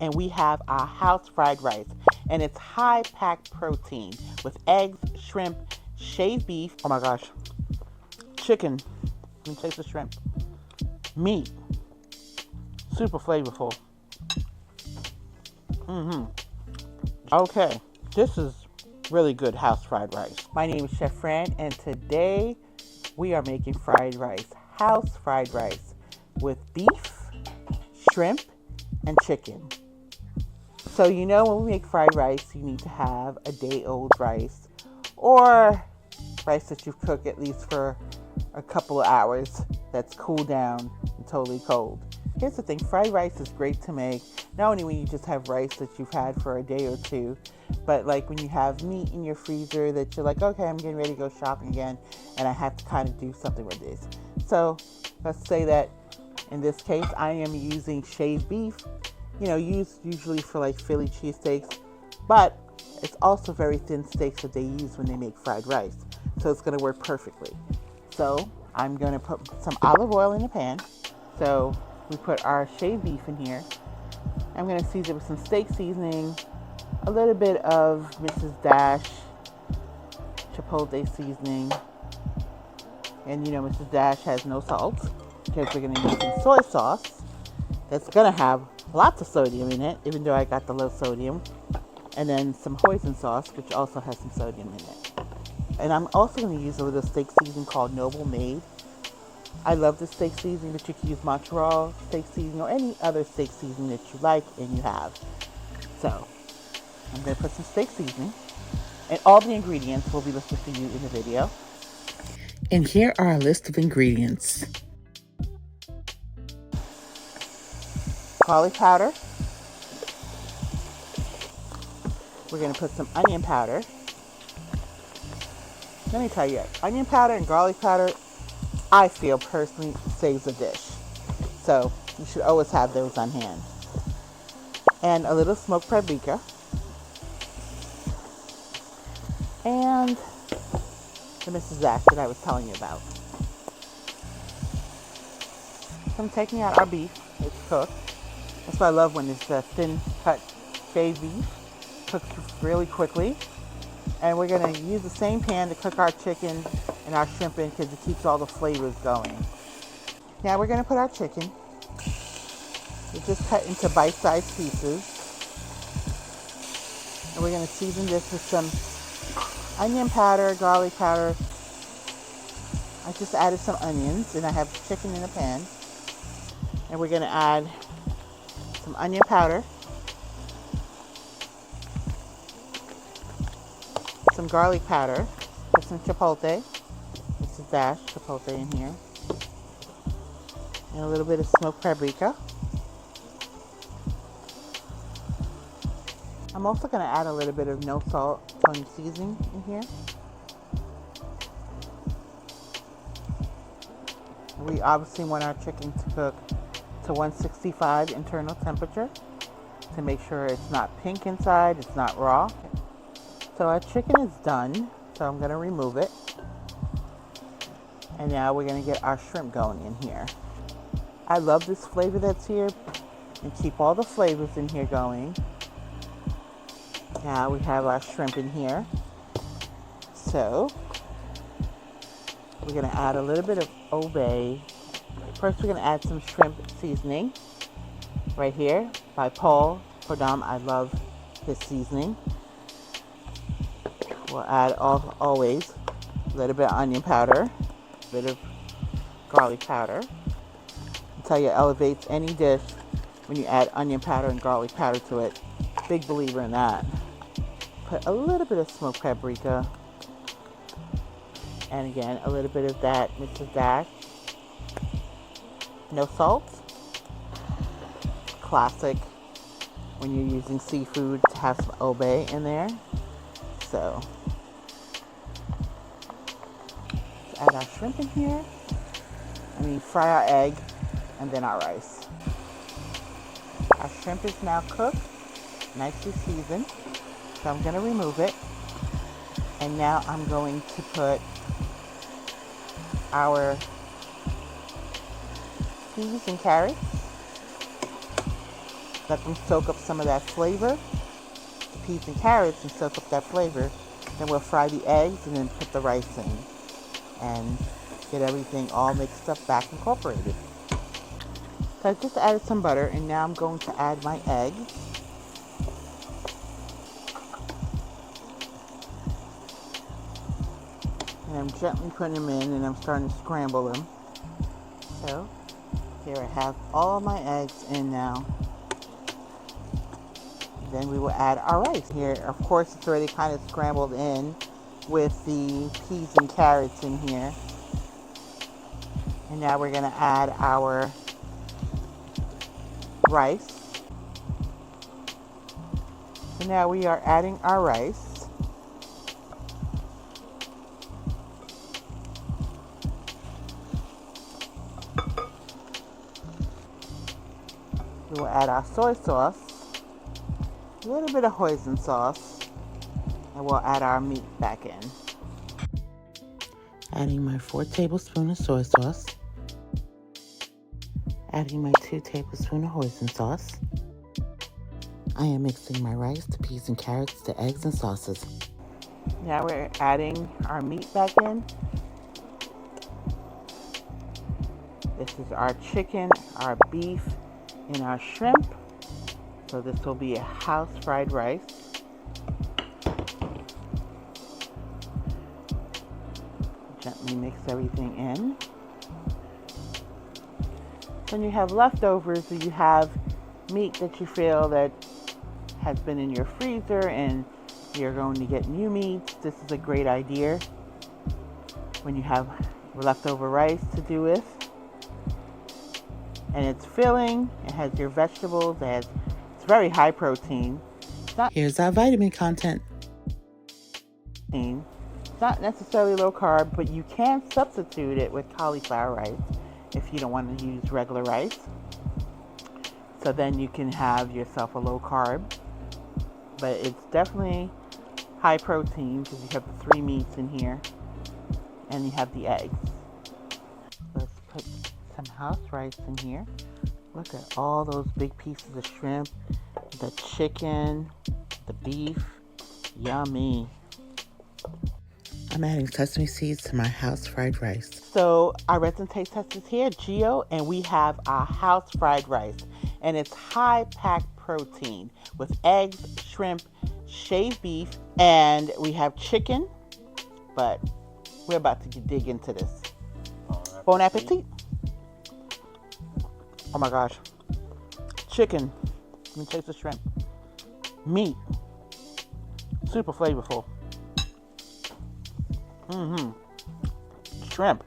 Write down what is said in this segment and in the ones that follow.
and we have our house fried rice. And it's high packed protein with eggs, shrimp, shaved beef. Oh my gosh, chicken. Let me taste the shrimp. Meat. Super flavorful. Okay, this is really good house fried rice. My name is Chef Fran, and today we are making fried rice. House fried rice with beef, shrimp, and chicken. So you know when we make fried rice, you need to have a day-old rice or rice that you've cooked at least for a couple of hours that's cooled down and totally cold. Here's the thing, fried rice is great to make, not only when you just have rice that you've had for a day or two, but like when you have meat in your freezer that you're like, okay, I'm getting ready to go shopping again and I have to kind of do something with this. So let's say that in this case, I am using shaved beef, used usually for like Philly cheesesteaks, but it's also very thin steaks that they use when they make fried rice. So it's going to work perfectly. So I'm going to put some olive oil in the pan. So we put our shaved beef in here. I'm going to season it with some steak seasoning, a little bit of Mrs. Dash chipotle seasoning. And Mrs. Dash has no salt because we're going to use some soy sauce that's going to have lots of sodium in it, even though I got the low sodium. And then some hoisin sauce, which also has some sodium in it. And I'm also going to use a little steak seasoning called Noble Made. I love this steak seasoning, but you can use Montreal steak seasoning or any other steak seasoning that you like and you have. So I'm going to put some steak seasoning, and all the ingredients will be listed for you in the video. And here are a list of ingredients. Garlic powder. We're going to put some onion powder. Let me tell you, onion powder and garlic powder, I feel personally saves a dish. So you should always have those on hand. And a little smoked paprika. And the Mrs. Dash that I was telling you about. So I'm taking out our beef. It's cooked. That's what I love when it's a thin cut shaved beef. Cooks really quickly. And we're going to use the same pan to cook our chicken and our shrimp in because it keeps all the flavors going. Now we're going to put our chicken. We just cut into bite-sized pieces. And we're going to season this with some onion powder, garlic powder. I just added some onions, and I have chicken in a pan. And we're going to add some onion powder, some garlic powder, put some chipotle. This is Dash chipotle in here. And a little bit of smoked paprika. I'm also going to add a little bit of no salt Tony seasoning in here. We obviously want our chicken to cook to 165 internal temperature to make sure it's not pink inside, it's not raw. So our chicken is done, so I'm going to remove it. And now we're going to get our shrimp going in here. I love this flavor that's here and keep all the flavors in here going. Now we have our shrimp in here. So we're going to add a little bit of Old Bay. First we're going to add some shrimp seasoning right here by Paul Cordam. I love his seasoning. We'll add always a little bit of onion powder, a bit of garlic powder. I tell you, it elevates any dish when you add onion powder and garlic powder to it. Big believer in that. Put a little bit of smoked paprika. And again, a little bit of that Mrs. Dash. No salt. Classic when you're using seafood to have some Old Bay in there. So let's add our shrimp in here. Fry our egg and then our rice. Our shrimp is now cooked, nicely seasoned. So I'm going to remove it. And now I'm going to put our peas and carrots. Let them soak up some of that flavor, the peas and carrots, and soak up that flavor. Then we'll fry the eggs and then put the rice in and get everything all mixed up, back incorporated. So I just added some butter, and now I'm going to add my eggs. And I'm gently putting them in, and I'm starting to scramble them. So here I have all my eggs in now. Then we will add our rice. Here, of course, it's already kind of scrambled in with the peas and carrots in here. And now we're going to add our rice. So now we are adding our rice. We will add our soy sauce, a little bit of hoisin sauce, and we'll add our meat back in. Adding my 4 tablespoons of soy sauce. Adding my 2 tablespoons of hoisin sauce. I am mixing my rice, the peas and carrots, the eggs and sauces. Now we're adding our meat back in. This is our chicken, our beef, and our shrimp. So this will be a house fried rice. Gently mix everything in. When you have leftovers, or you have meat that you feel that has been in your freezer and you're going to get new meats, this is a great idea when you have leftover rice to do with. And it's filling, it has your vegetables, it's very high protein. Here's our vitamin content. It's not necessarily low carb, but you can substitute it with cauliflower rice if you don't want to use regular rice. So then you can have yourself a low carb, but it's definitely high protein because you have the 3 meats in here and you have the eggs. Let's put some house rice in here. Look at all those big pieces of shrimp, the chicken, the beef. Yummy. I'm adding sesame seeds to my house fried rice. So our resident taste test is here, Gio, and we have our house fried rice. And it's high packed protein with eggs, shrimp, shaved beef, and we have chicken. But we're about to dig into this. Bon appetit. Oh my gosh. Chicken. Let me taste the shrimp. Meat. Super flavorful. Shrimp.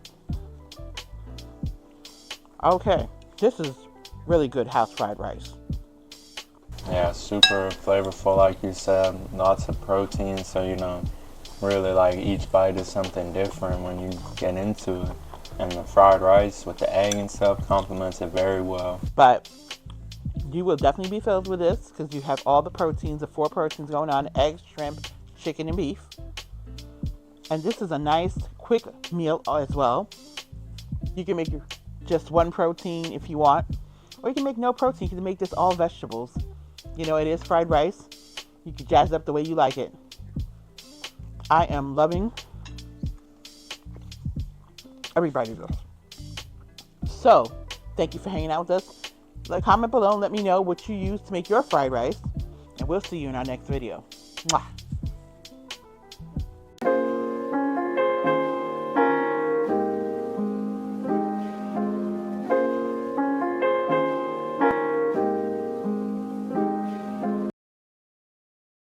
Okay. This is really good house fried rice. Yeah, super flavorful, like you said. Lots of protein, so really like each bite is something different when you get into it. And the fried rice with the egg and stuff complements it very well. But you will definitely be filled with this because you have all the proteins, the 4 proteins going on: eggs, shrimp, chicken, and beef. And this is a nice, quick meal as well. You can make just 1 protein if you want, or you can make no protein. You can make this all vegetables. It is fried rice. You can jazz it up the way you like it. I am loving every bite of this. So, thank you for hanging out with us. Comment below and let me know what you use to make your fried rice. And we'll see you in our next video. Mwah.